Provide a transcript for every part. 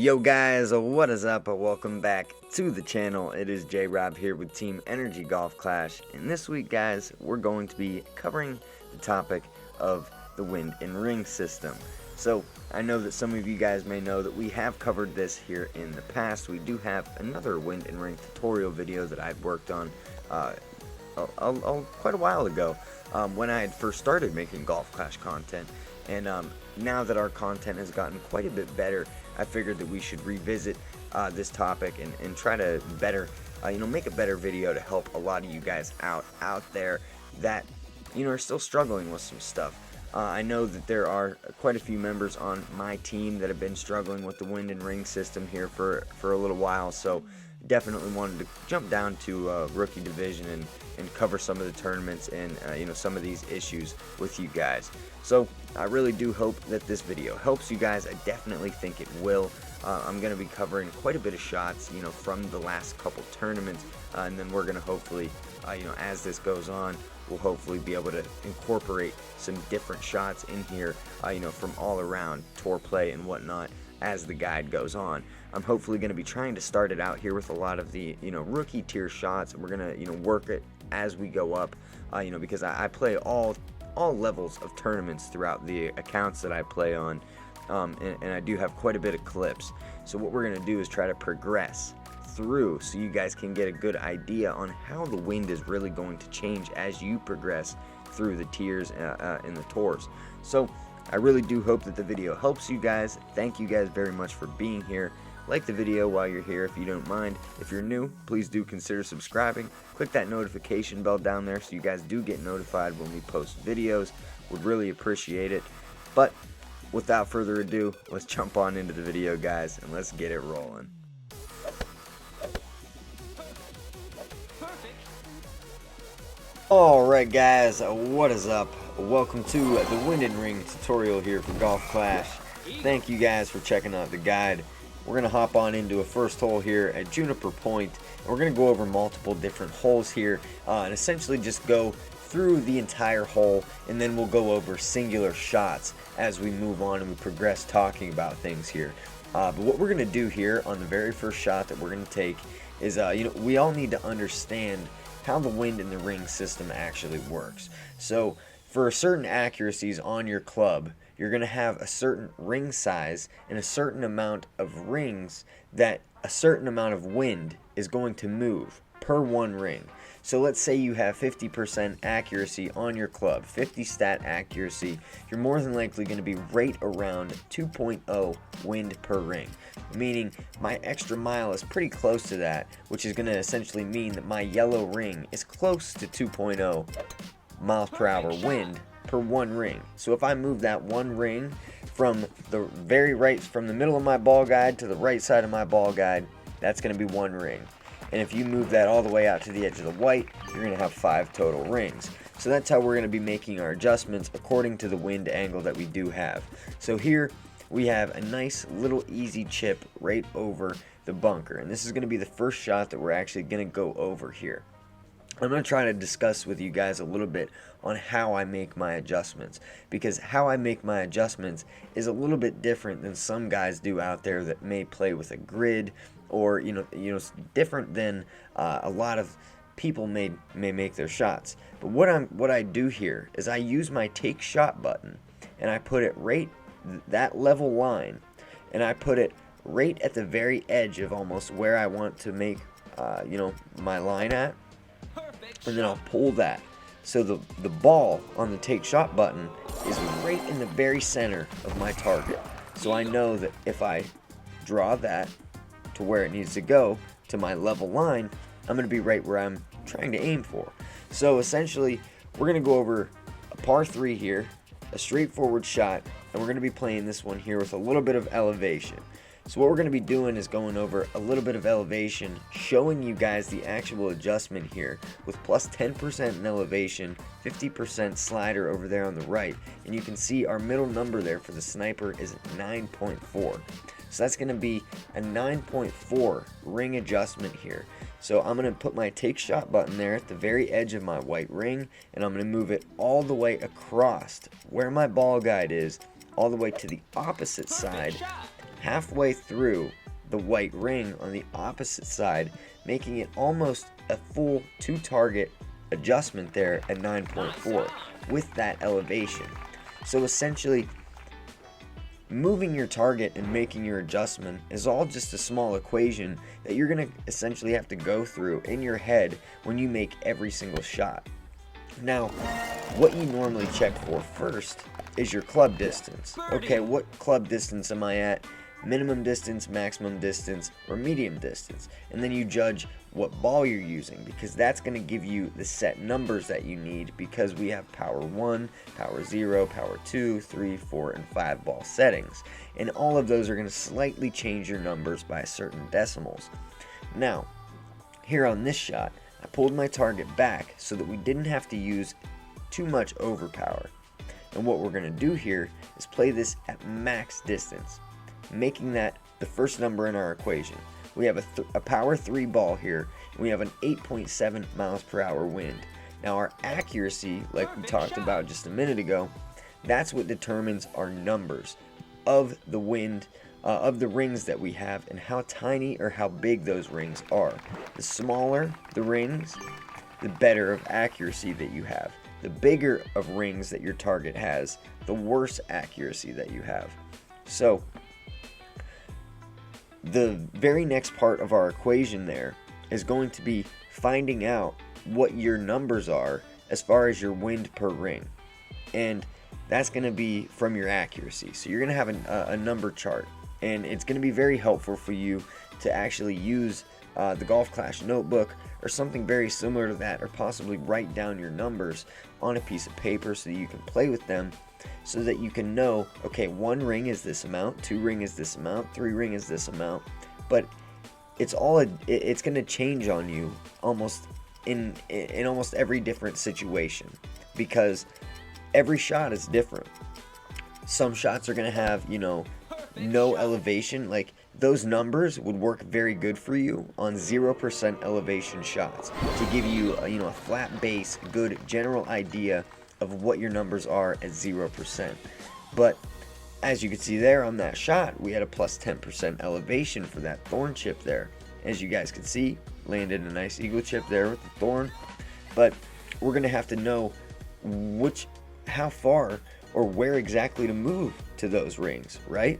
Yo guys, what is up? Welcome back to the channel. It is JRob here with Team Energy Golf Clash, and this week guys, we're going to be covering the topic of the wind and ring system. So I know that some of you guys may know that we have covered this here in the past. We do have another wind and ring tutorial video that I've worked on quite a while ago when I had first started making Golf Clash content. And now that our content has gotten quite a bit better, I figured that we should revisit this topic and try to better, make a better video to help a lot of you guys out there that, are still struggling with some stuff. I know that there are quite a few members on my team that have been struggling with the wind and ring system here for a little while, so definitely wanted to jump down to rookie division and cover some of the tournaments and some of these issues with you guys. So I really do hope that this video helps you guys. I definitely think it will. I'm going to be covering quite a bit of shots from the last couple tournaments, and then we're going to hopefully as this goes on, we'll hopefully be able to incorporate some different shots in here from all around tour play and whatnot as the guide goes on. I'm hopefully going to be trying to start it out here with a lot of the rookie tier shots, and we're going to work it as we go up, because I play all levels of tournaments throughout the accounts that I play on, and I do have quite a bit of clips. So what we're going to do is try to progress through so you guys can get a good idea on how the wind is really going to change as you progress through the tiers in the tours. So I really do hope that the video helps you guys. Thank you guys very much for being here. Like the video while you're here if you don't mind. If you're new, please do consider subscribing. Click that notification bell down there so you guys do get notified when we post videos. Would really appreciate it. But without further ado, let's jump on into the video guys and let's get it rolling. Alright guys, what is up? Welcome to the wind and ring tutorial here for Golf Clash. Thank you guys for checking out the guide. We're going to hop on into a first hole here at Juniper Point, and we're going to go over multiple different holes here and essentially just go through the entire hole, and then we'll go over singular shots as we move on and we progress talking about things here. But what we're going to do here on the very first shot that we're going to take is, we all need to understand how the wind and the ring system actually works. So for certain accuracies on your club, you're going to have a certain ring size and a certain amount of rings that a certain amount of wind is going to move per one ring. So let's say you have 50% accuracy on your club, 50 stat accuracy, you're more than likely going to be right around 2.0 wind per ring. Meaning my extra mile is pretty close to that, which is going to essentially mean that my yellow ring is close to 2.0 miles per hour wind per one ring. So if I move that one ring from the very right, from the middle of my ball guide to the right side of my ball guide, that's going to be one ring. And if you move that all the way out to the edge of the white, you're going to have 5 total rings. So that's how we're going to be making our adjustments according to the wind angle that we do have. So here we have a nice little easy chip right over the bunker, and this is going to be the first shot that we're actually going to go over here. I'm going to try to discuss with you guys a little bit on how I make my adjustments, because how I make my adjustments is a little bit different than some guys do out there that may play with a grid, or different than a lot of people may make their shots. But what I do here is I use my take shot button, and I put it right that level line, and I put it right at the very edge of almost where I want to make my line at, and then I'll pull that. So the ball on the take shot button is right in the very center of my target. So I know that if I draw that to where it needs to go, to my level line, I'm going to be right where I'm trying to aim for. So essentially, we're going to go over a par 3 here, a straightforward shot, and we're going to be playing this one here with a little bit of elevation. So what we're going to be doing is going over a little bit of elevation, showing you guys the actual adjustment here with plus 10% in elevation, 50% slider over there on the right, and you can see our middle number there for the sniper is 9.4. So that's going to be a 9.4 ring adjustment here. So I'm going to put my take shot button there at the very edge of my white ring, and I'm going to move it all the way across where my ball guide is, all the way to the opposite side halfway through the white ring on the opposite side, making it almost a full 2-target adjustment there at 9.4 with that elevation. So essentially, moving your target and making your adjustment is all just a small equation that you're going to essentially have to go through in your head when you make every single shot. Now, what you normally check for first is your club distance. Okay, what club distance am I at? Minimum distance, maximum distance, or medium distance. And then you judge what ball you're using, because that's going to give you the set numbers that you need, because we have power 1, power 0, power 2, 3, 4, and 5 ball settings. And all of those are going to slightly change your numbers by certain decimals. Now, here on this shot, I pulled my target back so that we didn't have to use too much overpower. And what we're going to do here is play this at max distance, making that the first number in our equation. We have a power 3 ball here, and we have an 8.7 miles per hour wind. Now our accuracy, like we talked about just a minute ago, that's what determines our numbers of the wind, of the rings that we have, and how tiny or how big those rings are. The smaller the rings, the better of accuracy that you have. The bigger of rings that your target has, the worse accuracy that you have. So the very next part of our equation there is going to be finding out what your numbers are as far as your wind per ring, and that's going to be from your accuracy. So you're going to have a number chart, and it's going to be very helpful for you to actually use the Golf Clash notebook or something very similar to that, or possibly write down your numbers on a piece of paper so that you can play with them, so that you can know, okay, 1 ring is this amount, 2 ring is this amount, 3 ring is this amount. But it's going to change on you almost in almost every different situation, because every shot is different. Some shots are going to have, no elevation. Like, those numbers would work very good for you on 0% elevation shots to give you a flat base, good general idea of what your numbers are at 0%. But as you can see there on that shot, we had a plus 10% elevation for that thorn chip there. As you guys can see, landed a nice eagle chip there with the thorn. But we're going to have to know how far or where exactly to move to those rings, right?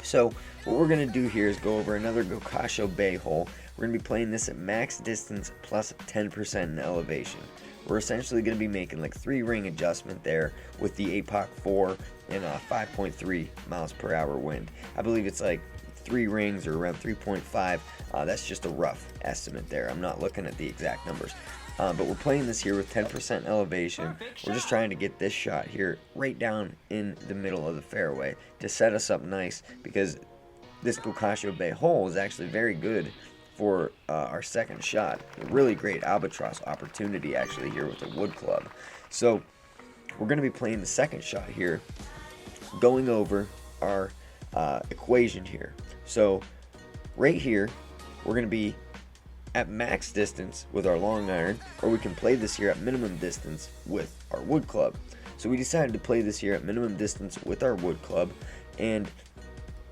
So what we're going to do here is go over another GOKASHO bay hole. We're going to be playing this at max distance plus 10% in elevation. We're essentially going to be making like 3 ring adjustment there with the APOC 4 and 5.3 miles per hour wind. I believe it's like 3 rings or around 3.5. That's just a rough estimate there. I'm not looking at the exact numbers. But we're playing this here with 10% elevation. We're just trying to get this shot here right down in the middle of the fairway to set us up nice, because this GOKASHO bay hole is actually very good for our second shot. A really great albatross opportunity actually here with the wood club. So we're going to be playing the second shot here, going over our equation here. So right here, we're going to be at max distance with our long iron, or we can play this here at minimum distance with our wood club. So we decided to play this here at minimum distance with our wood club, and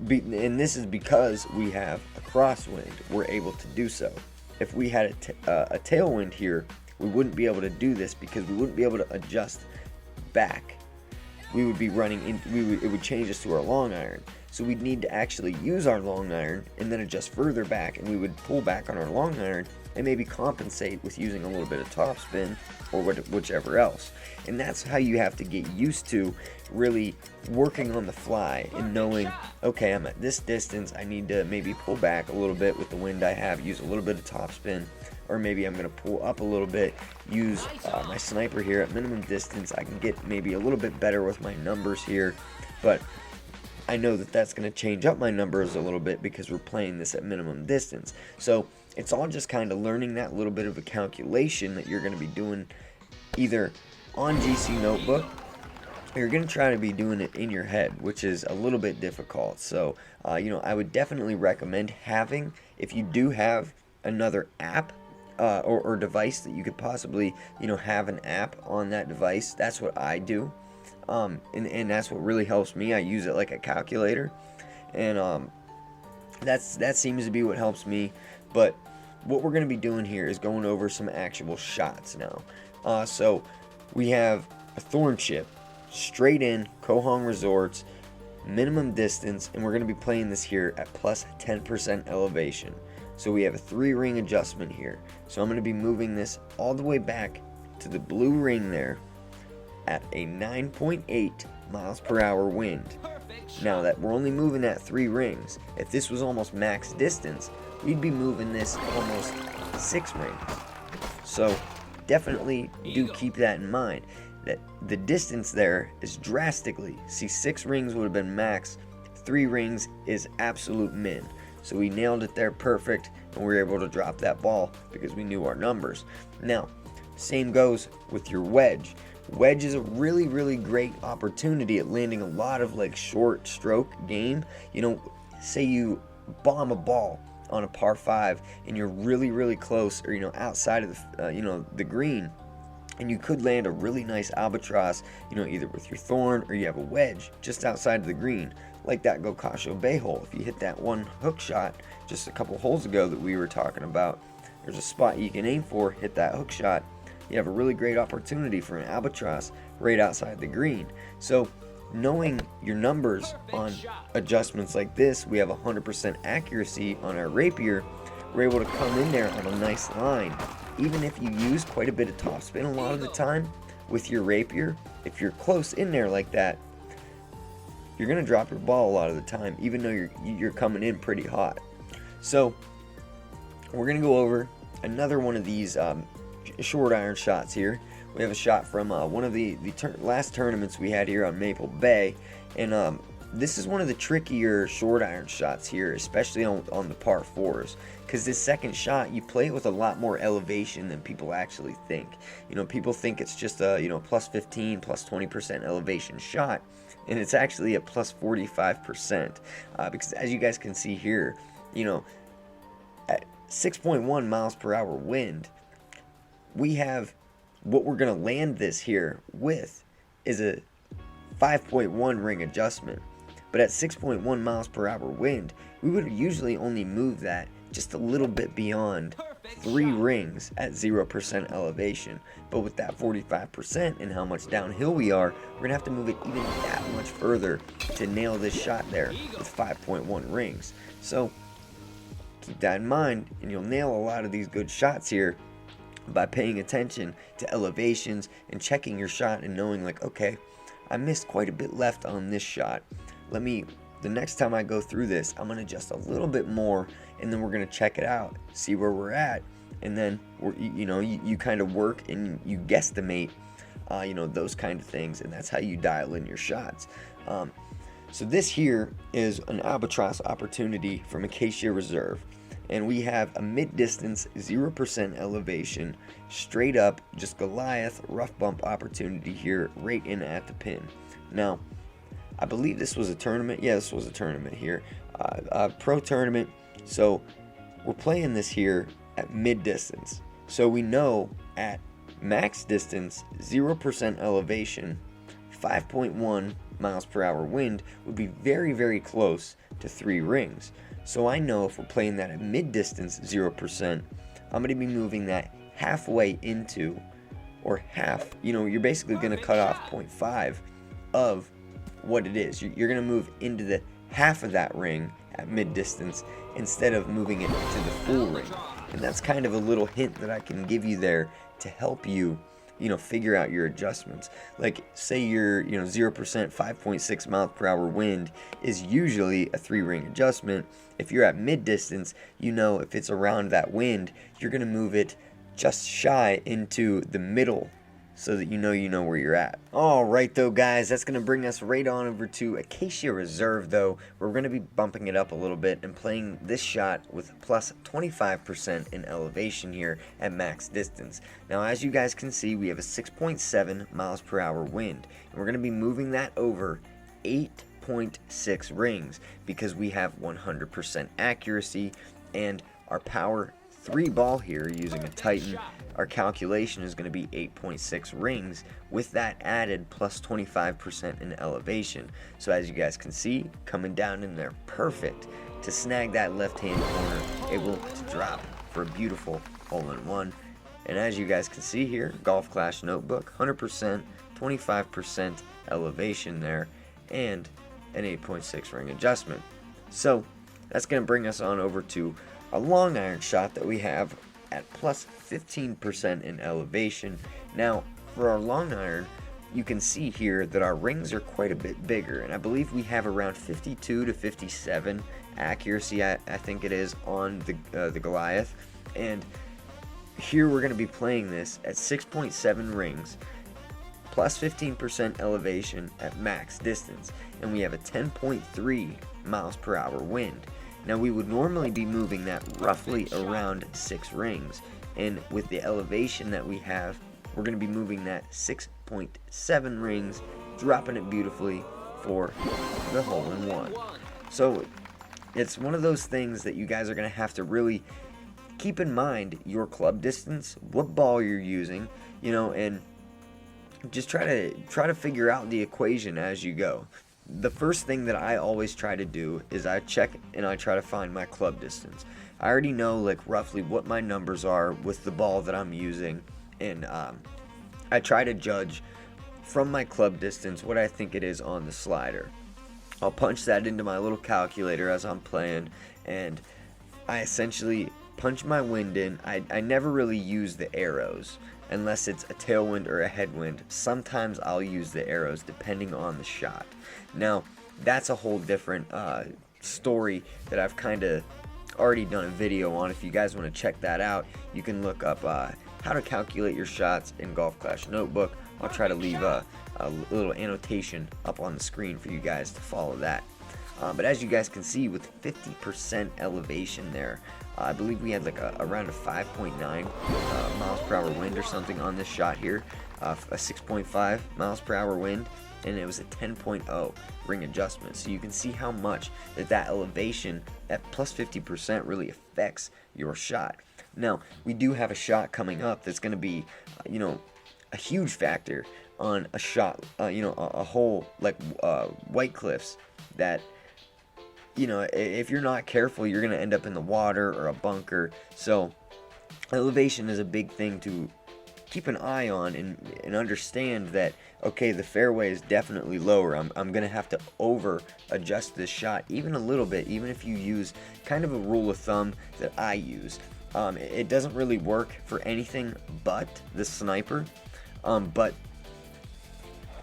this is because we have a crosswind. We're able to do so. If we had a tailwind here, we wouldn't be able to do this, because we wouldn't be able to adjust back. We would be running in, it would change us to our long iron. So we'd need to actually use our long iron and then adjust further back, and we would pull back on our long iron and maybe compensate with using a little bit of topspin or whichever else. And that's how you have to get used to really working on the fly and knowing, okay, I'm at this distance, I need to maybe pull back a little bit with the wind I have, use a little bit of topspin, or maybe I'm going to pull up a little bit, use my sniper here at minimum distance. I can get maybe a little bit better with my numbers here, but I know that that's going to change up my numbers a little bit because we're playing this at minimum distance. So it's all just kind of learning that little bit of a calculation that you're going to be doing either on GC Notebook, or you're going to try to be doing it in your head, which is a little bit difficult. So, I would definitely recommend having, if you do have another app or device that you could possibly, have an app on that device. That's what I do. And that's what really helps me. I use it like a calculator, and that seems to be what helps me. But what we're going to be doing here is going over some actual shots now. So we have a thorn chip, straight in, Kohong Resorts, minimum distance, and we're going to be playing this here at plus 10% elevation. So we have a 3-ring adjustment here. So I'm going to be moving this all the way back to the blue ring there at a 9.8 miles per hour wind. Now that we're only moving at 3 rings, if this was almost max distance, we'd be moving this almost 6 rings. So definitely do keep that in mind, that the distance there is drastically, see, 6 rings would have been max, 3 rings is absolute min. So we nailed it there perfect, and we were able to drop that ball because we knew our numbers. Now, same goes with your wedge. Wedge is a really, really great opportunity at landing a lot of like short stroke game. You know, say you bomb a ball on a par 5 and you're really, really close, or outside of the the green, and you could land a really nice albatross, either with your thorn or you have a wedge just outside of the green, like that GOKASHO bay hole. If you hit that one hook shot just a couple holes ago that we were talking about, there's a spot you can aim for, hit that hook shot, you have a really great opportunity for an albatross right outside the green. So knowing your numbers on adjustments like this, we have 100% accuracy on our rapier. We're able to come in there on a nice line. Even if you use quite a bit of topspin a lot of the time with your rapier, if you're close in there like that, you're going to drop your ball a lot of the time, even though you're coming in pretty hot. So we're going to go over another one of these short iron shots here. We have a shot from one of the last tournaments we had here on Maple Bay, and this is one of the trickier short iron shots here, especially on the par 4s, because this second shot, you play it with a lot more elevation than people actually think. People think it's just a plus 15, plus 20% elevation shot, and it's actually a plus 45%, because as you guys can see here, at 6.1 miles per hour wind, we have what we're going to land this here with is a 5.1 ring adjustment. But at 6.1 miles per hour wind, we would usually only move that just a little bit beyond 3 rings at 0% elevation. But with that 45% and how much downhill we are, we're going to have to move it even that much further to nail this shot there with 5.1 rings. So keep that in mind, and you'll nail a lot of these good shots here by paying attention to elevations and checking your shot and knowing, like, okay, I missed quite a bit left on this shot. The next time I go through this, I'm going to adjust a little bit more, and then we're going to check it out, see where we're at, and then you kind of work and you guesstimate, those kind of things, and that's how you dial in your shots. So this here is an albatross opportunity from ACACIA Reserve. And we have a mid-distance 0% elevation, straight up, just Goliath rough bump opportunity here, right in at the pin. Now, I believe this was a tournament. Yeah, this was a tournament here, a pro tournament. So we're playing this here at mid-distance. So we know at max distance, 0% elevation, 5.1 miles per hour wind would be very, very close to 3 rings. So I know if we're playing that at mid-distance 0%, I'm going to be moving that halfway into, or half, you're basically going to cut off 0.5 of what it is. You're going to move into the half of that ring at mid-distance instead of moving it to the full ring. And that's kind of a little hint that I can give you there to help you, figure out your adjustments. Like, say your, 0%, 5.6 miles per hour wind is usually a 3-ring adjustment. If you're at mid-distance, if it's around that wind, you're going to move it just shy into the middle so that you know where you're at. Alright though, guys, that's going to bring us right on over to ACACIA Reserve though. We're going to be bumping it up a little bit and playing this shot with plus 25% in elevation here at max distance. Now, as you guys can see, we have a 6.7 miles per hour wind, and we're going to be moving that over 8.6 rings because we have 100% accuracy and our power 3 ball here using a Titan, our calculation is going to be 8.6 rings with that added plus 25% in elevation. So as you guys can see, coming down in there perfect to snag that left hand corner, able to drop for a beautiful hole-in-one. And as you guys can see here, Golf Clash notebook, 100%, 25% elevation there, and an 8.6 ring adjustment. So that's going to bring us on over to a long iron shot that we have at plus 15% in elevation. Now for our long iron, you can see here that our rings are quite a bit bigger, and I believe we have around 52 to 57 accuracy, I think it is, on the Goliath. And here we're going to be playing this at 6.7 rings plus 15% elevation at max distance, and we have a 10.3 miles per hour wind. Now we would normally be moving that roughly around 6 rings, and with the elevation that we have, we're going to be moving that 6.7 rings, dropping it beautifully for the hole-in-one. So it's one of those things that you guys are going to have to really keep in mind, your club distance, what ball you're using, you know, and just try to figure out the equation as you go. The first thing that I always try to do is I check and I try to find my club distance. I already know like roughly what my numbers are with the ball that I'm using, and I try to judge from my club distance what I think it is on the slider. I'll punch that into my little calculator as I'm playing, and I essentially punch my wind in. I never really use the arrows unless it's a tailwind or a headwind. Sometimes I'll use the arrows depending on the shot. Now that's a whole different story that I've kind of already done a video on. If you guys want to check that out, you can look up how to calculate your shots in Golf Clash notebook. I'll try to leave a little annotation up on the screen for you guys to follow that. But as you guys can see, with 50% elevation there, I believe we had like around a 5.9 miles per hour wind or something on this shot here, a 6.5 miles per hour wind, and it was a 10.0 ring adjustment. So you can see how much that elevation at plus 50% really affects your shot. Now we do have a shot coming up that's going to be, you know, a huge factor on a shot, you know, a hole like White Cliffs that, you know, if you're not careful, you're going to end up in the water or a bunker. So elevation is a big thing to keep an eye on, and understand that, okay, the fairway is definitely lower. I'm going to have to over adjust this shot even a little bit, even if you use kind of a rule of thumb that I use. It doesn't really work for anything but the sniper. But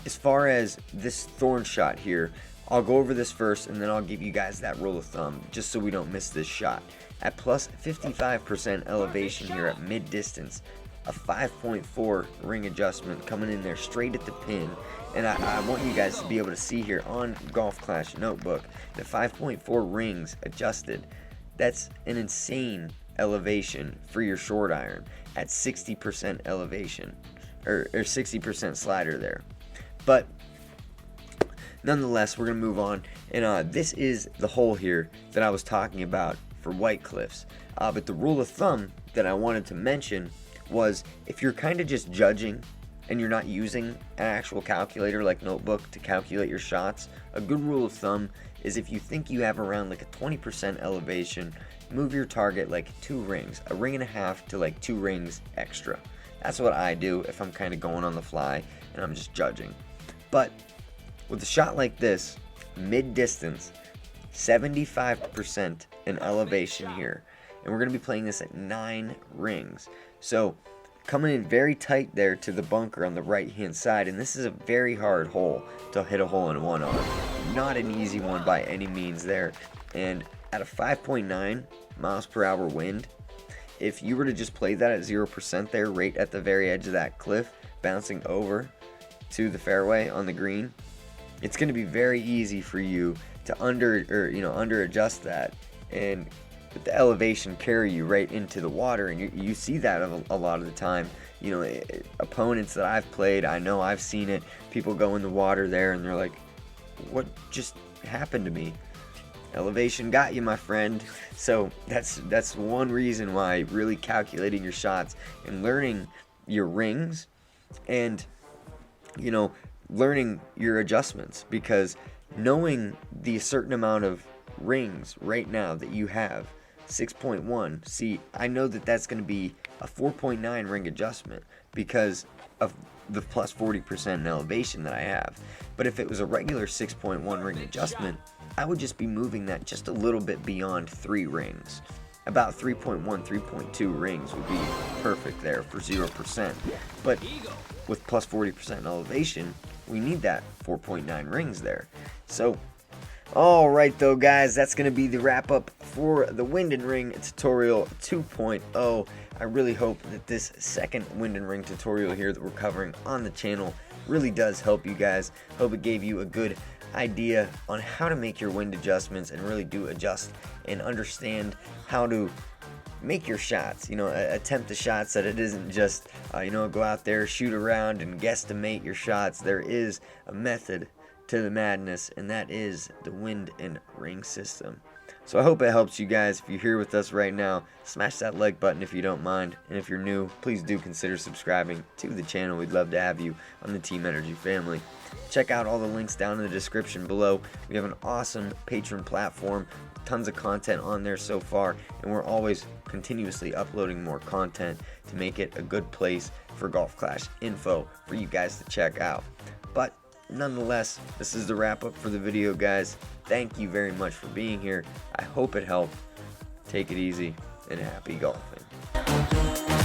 as far as this thorn shot here, I'll go over this first, and then I'll give you guys that rule of thumb just so we don't miss this shot. At plus 55% elevation here at mid distance, a 5.4 ring adjustment coming in there straight at the pin, and I want you guys to be able to see here on Golf Clash notebook the 5.4 rings adjusted. That's an insane elevation for your short iron at 60% elevation, or 60% slider there. But nonetheless, we're going to move on, and this is the hole here that I was talking about for White Cliffs. But the rule of thumb that I wanted to mention was, if you're kind of just judging and you're not using an actual calculator like notebook to calculate your shots, a good rule of thumb is, if you think you have around like a 20% elevation, move your target like 2 rings, a ring and a half to like 2 rings extra. That's what I do if I'm kind of going on the fly and I'm just judging. But with a shot like this, mid distance, 75% in elevation here, and we're going to be playing this at 9 rings. So coming in very tight there to the bunker on the right hand side, and this is a very hard hole to hit a hole-in-one on. Not an easy one by any means there. And at a 5.9 miles per hour wind, if you were to just play that at 0% there, right at the very edge of that cliff, bouncing over to the fairway on the green, it's going to be very easy for you to under adjust that, and with the elevation carry you right into the water. And you see that a lot of the time. You know, opponents that I've played, I know I've seen it. People go in the water there and they're like, what just happened to me? elevation got you, my friend. So that's one reason why really calculating your shots and learning your rings and, you know, learning your adjustments, because knowing the certain amount of rings right now that you have, 6.1, see, I know that that's going to be a 4.9 ring adjustment because of the plus 40% in elevation that I have. But if it was a regular 6.1 ring adjustment, I would just be moving that just a little bit beyond 3 rings. About 3.1, 3.2 rings would be perfect there for 0%. But with plus 40% in elevation, we need that 4.9 rings there. So, alright though guys, that's going to be the wrap up for the Wind and Ring tutorial 2.0. I really hope that this second Wind and Ring tutorial here that we're covering on the channel really does help you guys. Hope it gave you a good idea on how to make your wind adjustments and really do adjust and understand how to make your shots, you know, attempt the shots, that it isn't just, you know, go out there, shoot around and guesstimate your shots. There is a method to the madness, and that is the Wind and Ring system. So I hope it helps you guys. If you're here with us right now, smash that like button if you don't mind, and if you're new, please do consider subscribing to the channel. We'd love to have you on the Team Energy family. Check out all the links down in the description below. We have an awesome Patron platform, tons of content on there so far, and we're always continuously uploading more content to make it a good place for Golf Clash info for you guys to check out. But nonetheless, this is the wrap up for the video, guys. Thank you very much for being here. I hope it helped. Take it easy and happy golfing.